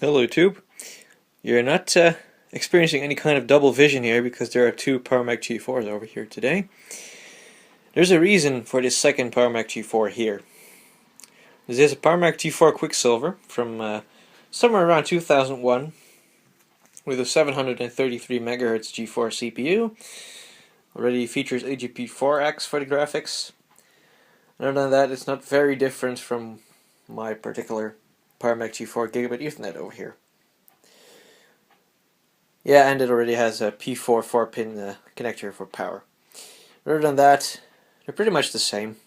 Hello Tube. You're not experiencing any kind of double vision here because there are two PowerMac G4s over here today. There's a reason for this second PowerMac G4 here. This is a PowerMac G4 Quicksilver from somewhere around 2001 with a 733 MHz GeForce CPU. Already features AGP4X for the graphics. Other than that, it's not very different from my particular PowerMac G4 Gigabit Ethernet over here. Yeah, and it already has a P4 4-pin connector for power. Other than that, they're pretty much the same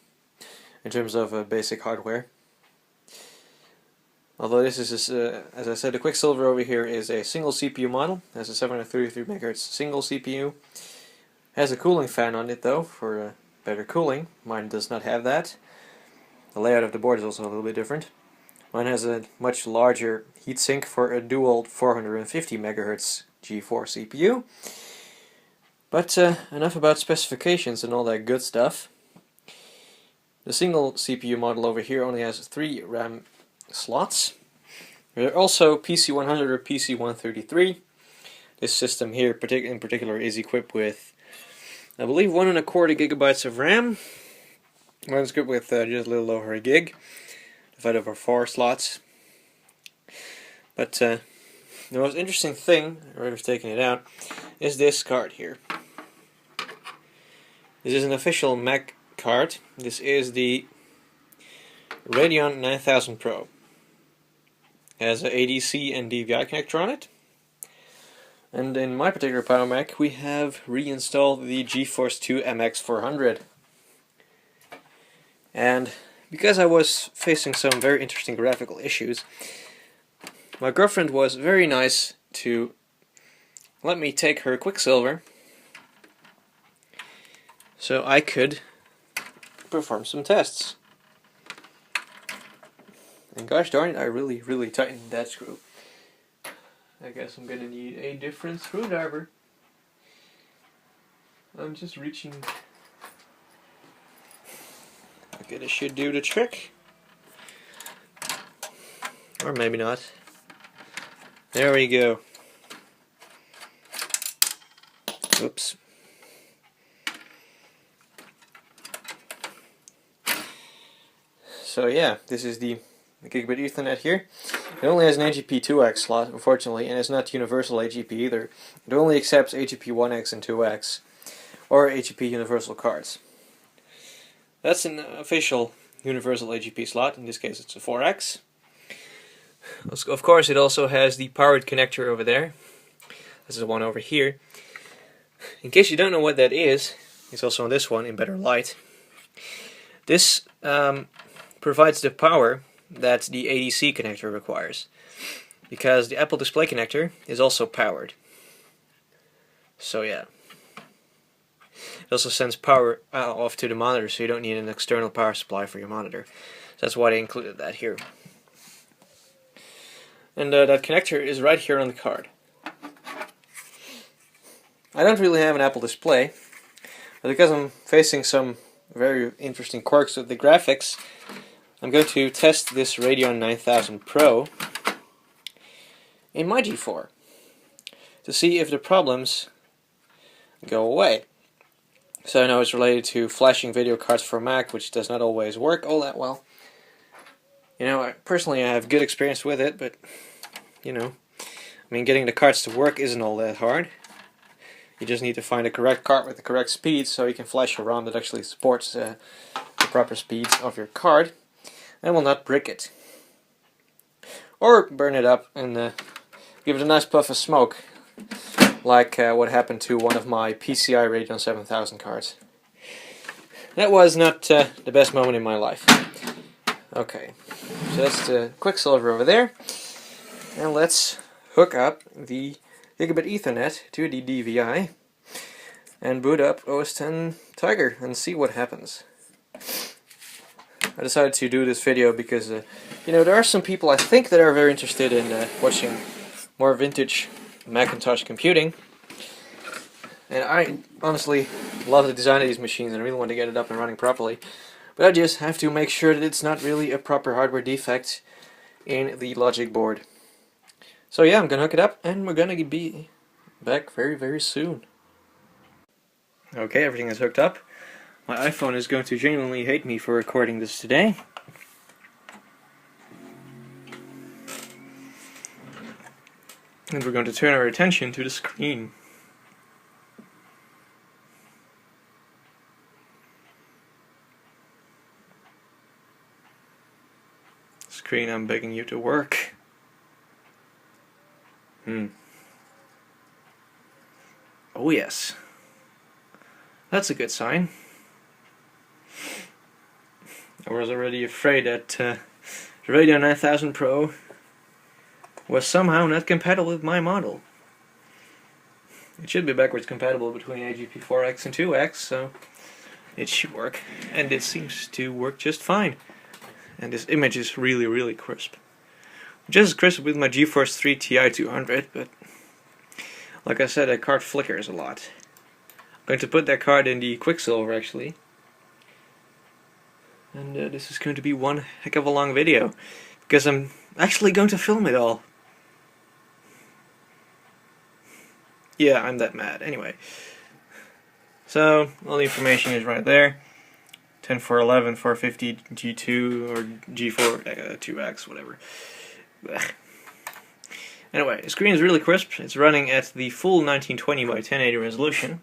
in terms of basic hardware. Although this is, as I said, the Quicksilver over here is a single CPU model. It has a 733 MHz single CPU. Has a cooling fan on it though for better cooling. Mine does not have that. The layout of the board is also a little bit different. Mine has a much larger heatsink for a dual 450 MHz G4 CPU. But enough about specifications and all that good stuff. The single CPU model over here only has 3 RAM slots. There are also PC100 or PC133. This system here in particular is equipped with, I believe, 1.25 gigabytes of RAM. Mine's equipped with just a little over a gig, divided over 4 slots. But the most interesting thing, right of taking it out, is this card here. This is an official Mac card. This is the Radeon 9000 Pro. It has an ADC and DVI connector on it. And in my particular PowerMac, we have reinstalled the GeForce 2 MX400. And because I was facing some very interesting graphical issues, my girlfriend was very nice to let me take her Quicksilver so I could perform some tests. And gosh darn it, I really tightened that screw. I guess I'm gonna need a different screwdriver. I'm just reaching. Okay, this should do the trick. Or maybe not. There we go. Oops. So yeah, this is the Gigabit Ethernet here. It only has an AGP2X slot, unfortunately, and it's not universal AGP either. It only accepts AGP 1X and 2X, or AGP universal cards. That's an official universal AGP slot. In this case, it's a 4X. Of course, it also has the powered connector over there. This is the one over here. In case you don't know what that is, it's also on this one in better light. This provides the power that the ADC connector requires, because the Apple Display connector is also powered. So yeah. It also sends power off to the monitor, so you don't need an external power supply for your monitor. So that's why they included that here. And that connector is right here on the card. I don't really have an Apple Display, but because I'm facing some very interesting quirks with the graphics, I'm going to test this Radeon 9000 Pro in my G4 to see if the problems go away. So I know it's related to flashing video cards for Mac, which does not always work all that well. You know, personally I have good experience with it, but, you know, I mean, getting the cards to work isn't all that hard. You just need to find the correct card with the correct speed so you can flash a ROM that actually supports the proper speeds of your card and will not brick it. Or burn it up and give it a nice puff of smoke, like what happened to one of my PCI Radeon 7000 cards. That was not the best moment in my life. Okay, so that's the Quicksilver over there. And let's hook up the Gigabit Ethernet to the DVI and boot up OS X Tiger and see what happens. I decided to do this video because, you know, there are some people I think that are very interested in watching more vintage Macintosh computing. And I honestly love the design of these machines and I really want to get it up and running properly. But I just have to make sure that it's not really a proper hardware defect in the logic board. So yeah, I'm gonna hook it up and we're gonna be back very soon. Okay, everything is hooked up. My iPhone is going to genuinely hate me for recording this today. And we're going to turn our attention to the screen. Screen, I'm begging you to work. Oh yes. That's a good sign. I was already afraid that the Radeon 9000 Pro was somehow not compatible with my model. It should be backwards compatible between AGP4X and 2X, so it should work. And it seems to work just fine. And this image is really crisp. Just as crisp with my GeForce 3 Ti 200, but like I said, that card flickers a lot. I'm going to put that card in the Quicksilver actually. And this is going to be one heck of a long video, because I'm actually going to film it all. Yeah, I'm that mad. Anyway. So, all the information is right there. 10411, 450, G2, or G4, 2X, whatever. Blech. Anyway, the screen is really crisp. It's running at the full 1920 by 1080 resolution.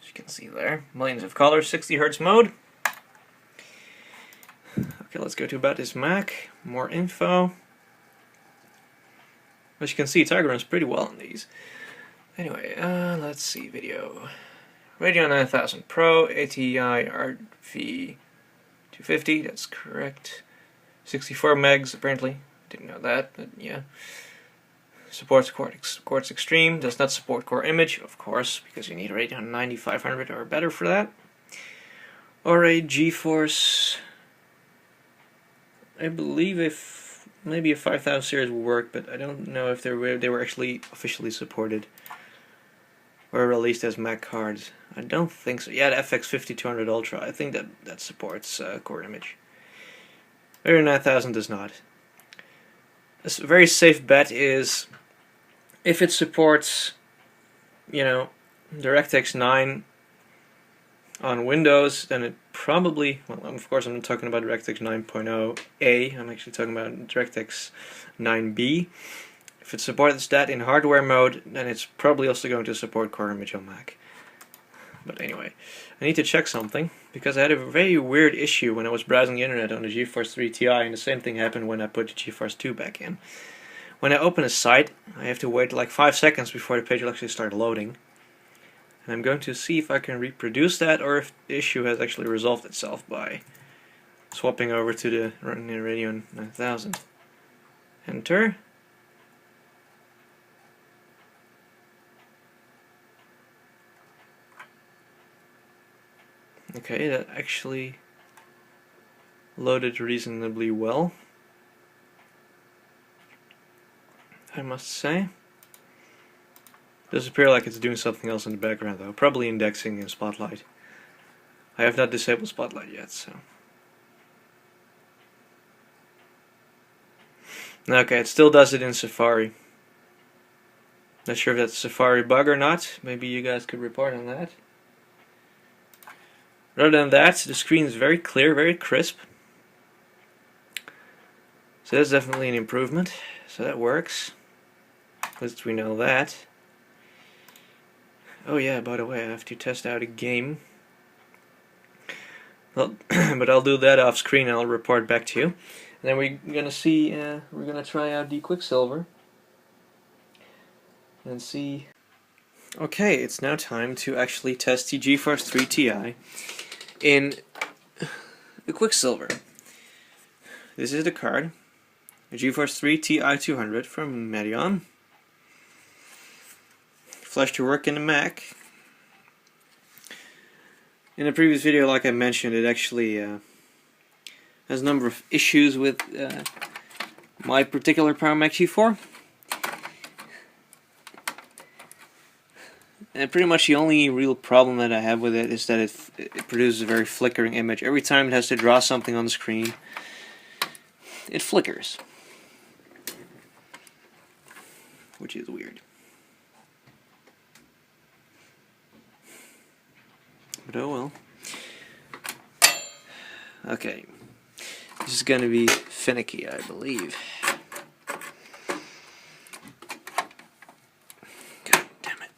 As you can see there. Millions of colors, 60 Hz mode. Okay, let's go to about this Mac. More info. As you can see, Tiger runs pretty well on these. Anyway, let's see, video. Radeon 9000 Pro, ATI RV 250, that's correct. 64 megs, apparently. Didn't know that, but yeah. Supports Quartz Extreme, does not support Core Image, of course, because you need a Radeon 9500 or better for that. Or a GeForce, I believe maybe a 5000 series will work, but I don't know if they were actually officially supported or released as Mac cards. I don't think so. Yeah, the FX 5200 Ultra, I think that supports Core Image. Radeon 9000 does not. A very safe bet is if it supports, you know, DirectX 9 on Windows, then it probably, well, of course I'm not talking about DirectX 9.0a, I'm actually talking about DirectX 9b. If it supports that in hardware mode, then it's probably also going to support Core Image on Mac. But anyway, I need to check something, because I had a very weird issue when I was browsing the internet on the GeForce 3 Ti, and the same thing happened when I put the GeForce 2 back in. When I open a site, I have to wait like 5 seconds before the page will actually start loading. And I'm going to see if I can reproduce that, or if the issue has actually resolved itself by swapping over to the Radeon 9000. Enter. Okay, that actually loaded reasonably well, I must say. Does appear like it's doing something else in the background though, probably indexing in Spotlight. I have not disabled Spotlight yet, so. Okay, it still does it in Safari. Not sure if that's a Safari bug or not, maybe you guys could report on that. Other than that, the screen is very clear, very crisp. So that's definitely an improvement. So that works. At least we know that. Oh yeah, by the way, I have to test out a game. Well, but I'll do that off screen and I'll report back to you. And then we're gonna see, we're gonna try out the Quicksilver. And see. Okay, it's now time to actually test the GeForce 3 Ti in the Quicksilver. This is the card, the GeForce 3 Ti 200 from Radeon. Flash to work in the Mac. In the previous video, like I mentioned, it actually has a number of issues with my particular PowerMac G4. And pretty much the only real problem that I have with it is that it produces a very flickering image. Every time it has to draw something on the screen, it flickers. which is weird. But oh well. Okay. This is going to be finicky, I believe. God damn it.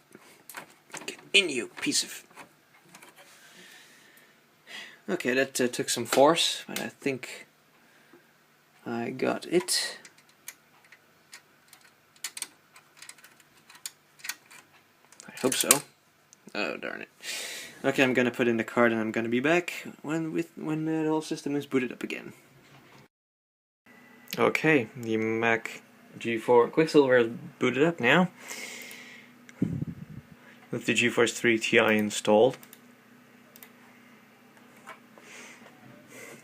Get in, you piece of... Okay, that took some force, but I think I got it. I hope so. Oh, darn it. Okay, I'm gonna put in the card and I'm gonna be back when the whole system is booted up again. Okay, the Mac G4 Quicksilver is booted up now with the GeForce 3 Ti installed.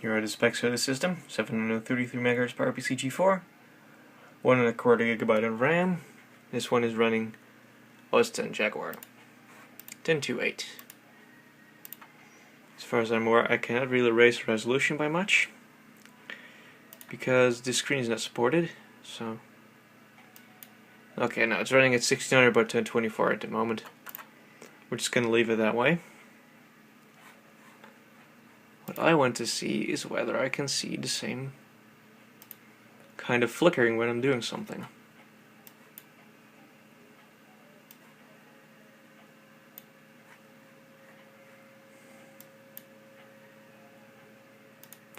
Here are the specs of the system: 733 MHz PowerPC G4, 1.25 GB of RAM. This one is running OS X Jaguar 1028. As far as I'm aware, I cannot really raise the resolution by much because this screen is not supported. So, okay, now it's running at 1600 by 1024 at the moment. We're just gonna leave it that way. What I want to see is whether I can see the same kind of flickering when I'm doing something.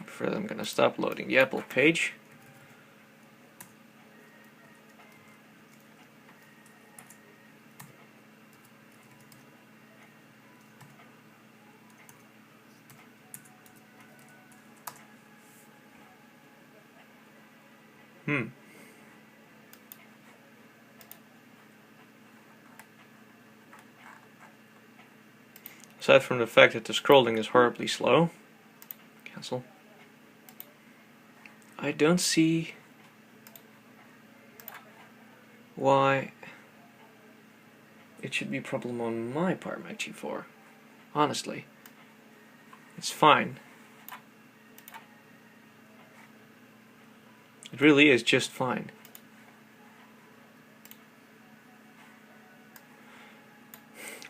For that, I'm going to stop loading the Apple page. Aside from the fact that the scrolling is horribly slow, cancel, I don't see why it should be a problem on my PowerMac G4. Honestly, it's fine. It really is just fine.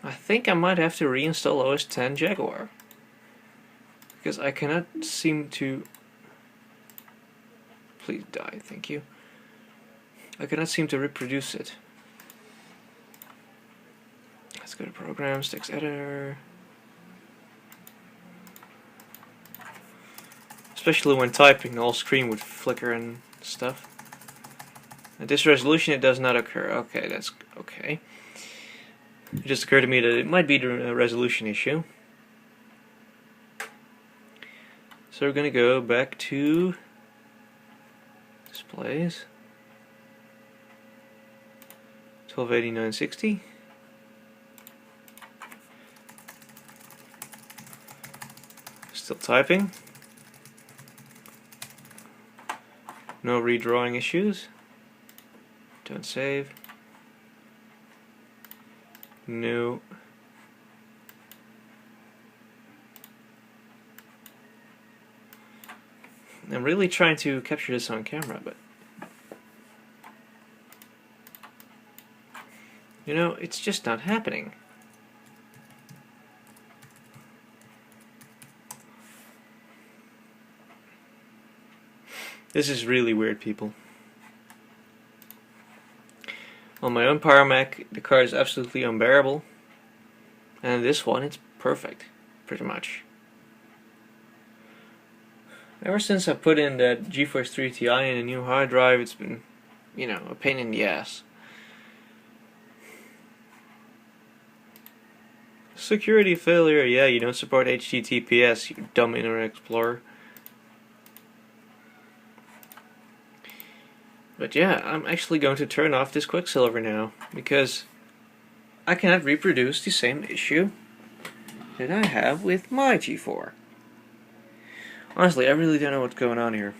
I think I might have to reinstall OS X Jaguar because I cannot seem to... Please die, thank you. I cannot seem to reproduce it. Let's go to Programs, Text Editor. Especially when typing, the whole screen would flicker and stuff. At this resolution it does not occur. Okay, that's okay. It just occurred to me that it might be the resolution issue. So we're gonna go back to displays. 1280-960. Still typing. No redrawing issues. Don't save. No. I'm really trying to capture this on camera, but you know, it's just not happening. This is really weird, people. On my own PowerMac, the card is absolutely unbearable, and this one, it's perfect, pretty much. Ever since I put in that GeForce 3 Ti in a new hard drive, it's been, you know, a pain in the ass. Security failure, yeah, you don't support HTTPS, you dumb Internet Explorer. But yeah, I'm actually going to turn off this Quicksilver now, because I cannot reproduce the same issue that I have with my G4. Honestly, I really don't know what's going on here.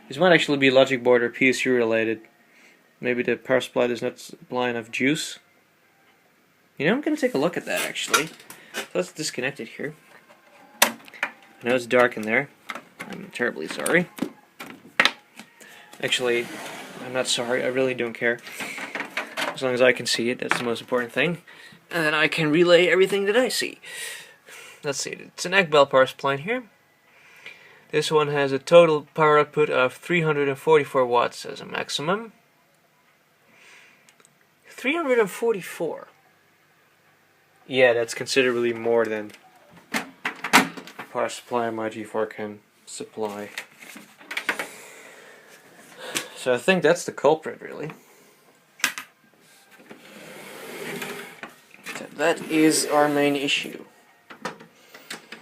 This might actually be logic board or PSU related. Maybe the power supply does not supply enough juice. You know, I'm going to take a look at that actually. So let's disconnect it here. I know it's dark in there. I'm terribly sorry. Actually, I'm not sorry, I really don't care. As long as I can see it, that's the most important thing. And then I can relay everything that I see. Let's see, it's an egg bell power supply in here. This one has a total power output of 344 watts as a maximum. 344. Yeah, that's considerably more than the power supply my GeForce can supply. So I think that's the culprit, really. So that is our main issue.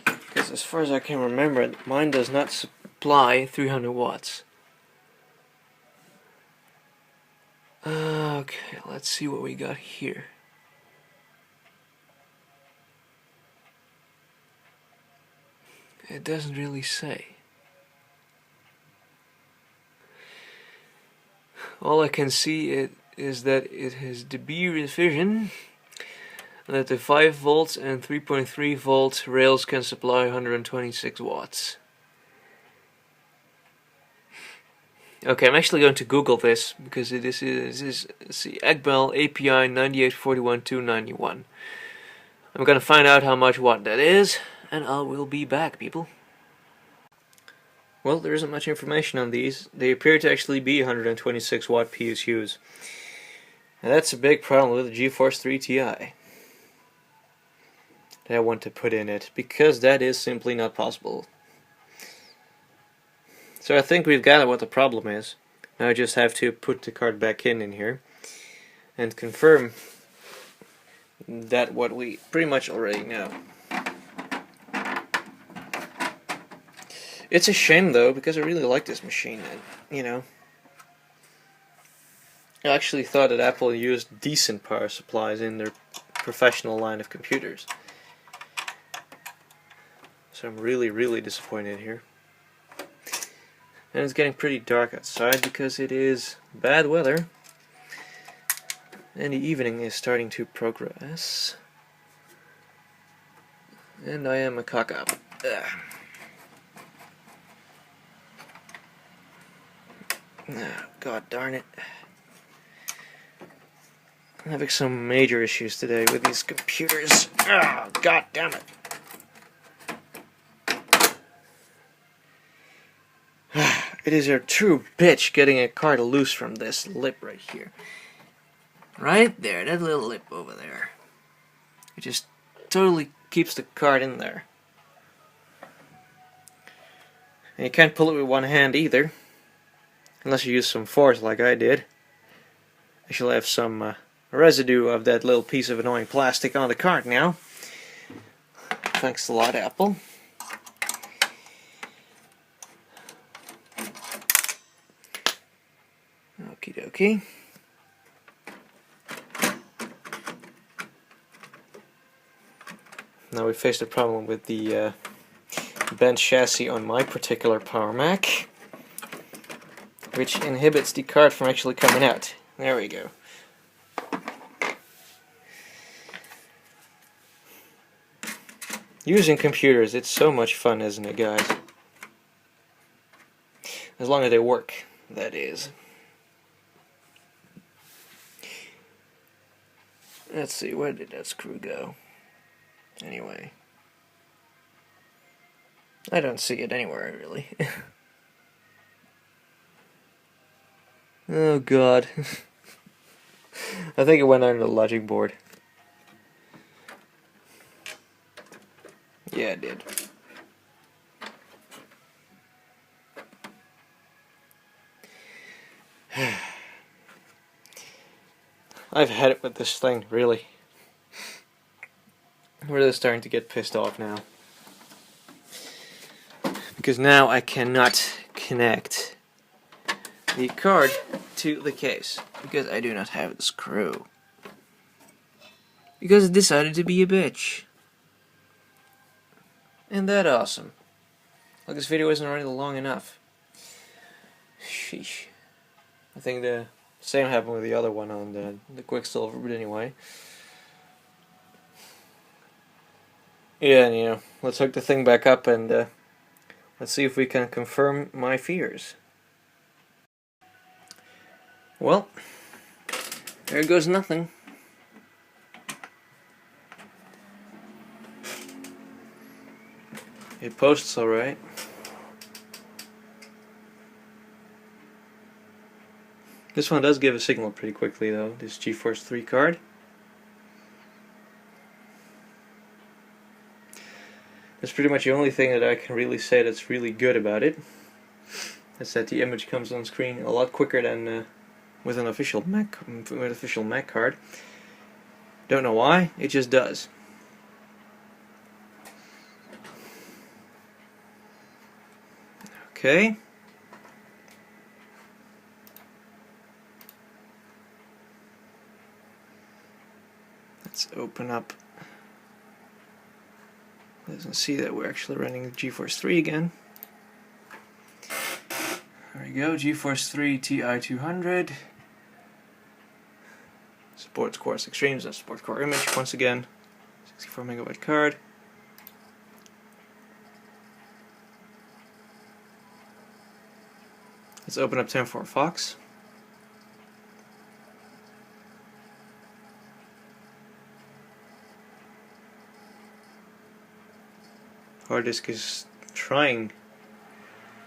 Because as far as I can remember, mine does not supply 300 watts. Okay, let's see what we got here. It doesn't really say. All I can see is that it has dB revision, and that the 5 volts and 3.3 volt rails can supply 126 watts. Okay, I'm actually going to Google this because this is Egbel API 9841291. I'm going to find out how much watt that is, and I will be back, people. Well, there isn't much information on these. They appear to actually be 126 watt PSUs. And that's a big problem with the GeForce 3 Ti that I want to put in it, because that is simply not possible. So I think we've got what the problem is. Now I just have to put the card back in here and confirm that what we pretty much already know. It's a shame though, because I really like this machine, and, you know, I actually thought that Apple used decent power supplies in their professional line of computers. So I'm really disappointed here. And it's getting pretty dark outside because it is bad weather. And the evening is starting to progress. And I am a cock up. Oh, God darn it. I'm having some major issues today with these computers. Oh, God damn it. It is a true bitch getting a card loose from this lip right here. Right there, that little lip over there. It just totally keeps the card in there. And you can't pull it with one hand either. Unless you use some force like I did. I shall have some residue of that little piece of annoying plastic on the card now. Thanks a lot, Apple. Okie dokie. Now we face the problem with the bent chassis on my particular PowerMac, which inhibits the card from actually coming out. There we go. Using computers, it's so much fun, isn't it, guys? As long as they work, that is. Let's see, where did that screw go? Anyway. I don't see it anywhere, really. Oh, God. I think it went under the logic board. Yeah, it did. I've had it with this thing, really. I'm really starting to get pissed off now. Because now I cannot connect the card to the case. Because I do not have the screw. Because it decided to be a bitch. Isn't that awesome? Look, this video isn't already long enough. Sheesh. I think the same happened with the other one on the Quicksilver, but anyway. Yeah, and, you know, let's hook the thing back up and let's see if we can confirm my fears. Well, There goes nothing. It posts alright. This one does give a signal pretty quickly though, this GeForce 3 card. That's pretty much the only thing that I can really say that's really good about it. Is that the image comes on screen a lot quicker than with an official Mac card. Don't know why, it just does. Okay. Let's open up. Doesn't see that we're actually running the GeForce 3 again. There we go, GeForce 3 Ti200. Supports Quartz Extremes and support core image once again. 64 megabyte card. Let's open up 10.4 Fox. Hard disk is trying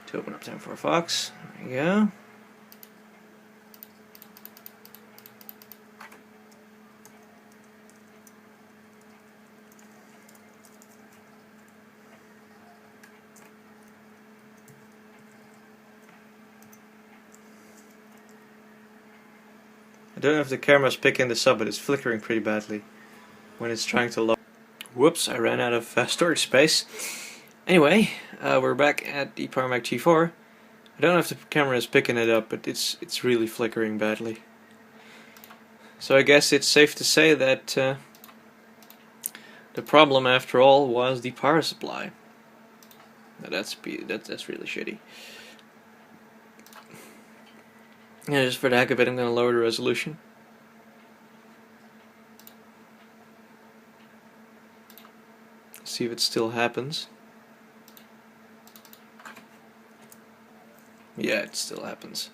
to open up 10.4 Fox. There we go. I don't know if the camera's picking this up, but it's flickering pretty badly when it's trying to load. Whoops, I ran out of storage space. Anyway, we're back at the PowerMac G4. I don't know if the camera is picking it up, but it's really flickering badly. So I guess it's safe to say that the problem, after all, was the power supply. Now that's really shitty. Yeah, just for the heck of it, I'm going to lower the resolution. See if it still happens. Yeah, it still happens.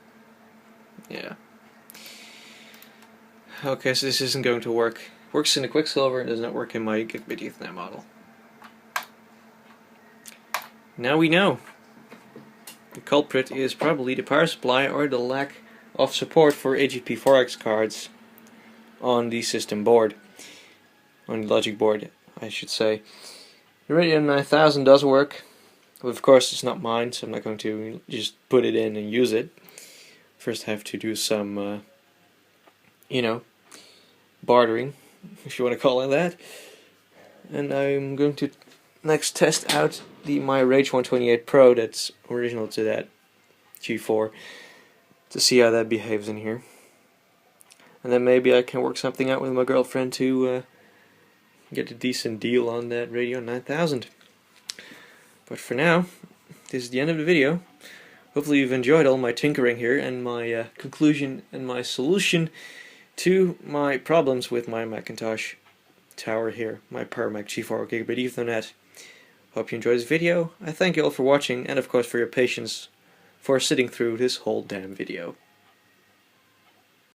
Yeah. Okay, so this isn't going to work. Works in the Quicksilver and does not work in my Gigabit Ethernet model. Now we know. The culprit is probably the power supply or the lack of support for AGP4X cards on the system board. On the logic board, I should say. The Radeon 9000 does work. But of course it's not mine, so I'm not going to just put it in and use it. First I have to do some, you know, bartering, if you want to call it that. And I'm going to next test out my Rage 128 Pro that's original to that G4 to see how that behaves in here. And then maybe I can work something out with my girlfriend to get a decent deal on that Radeon 9000. But for now, this is the end of the video. Hopefully you've enjoyed all my tinkering here and my conclusion and my solution to my problems with my Macintosh tower here, my PowerMac G4 Gigabit Ethernet. Hope you enjoyed this video. I thank you all for watching and of course for your patience for sitting through this whole damn video.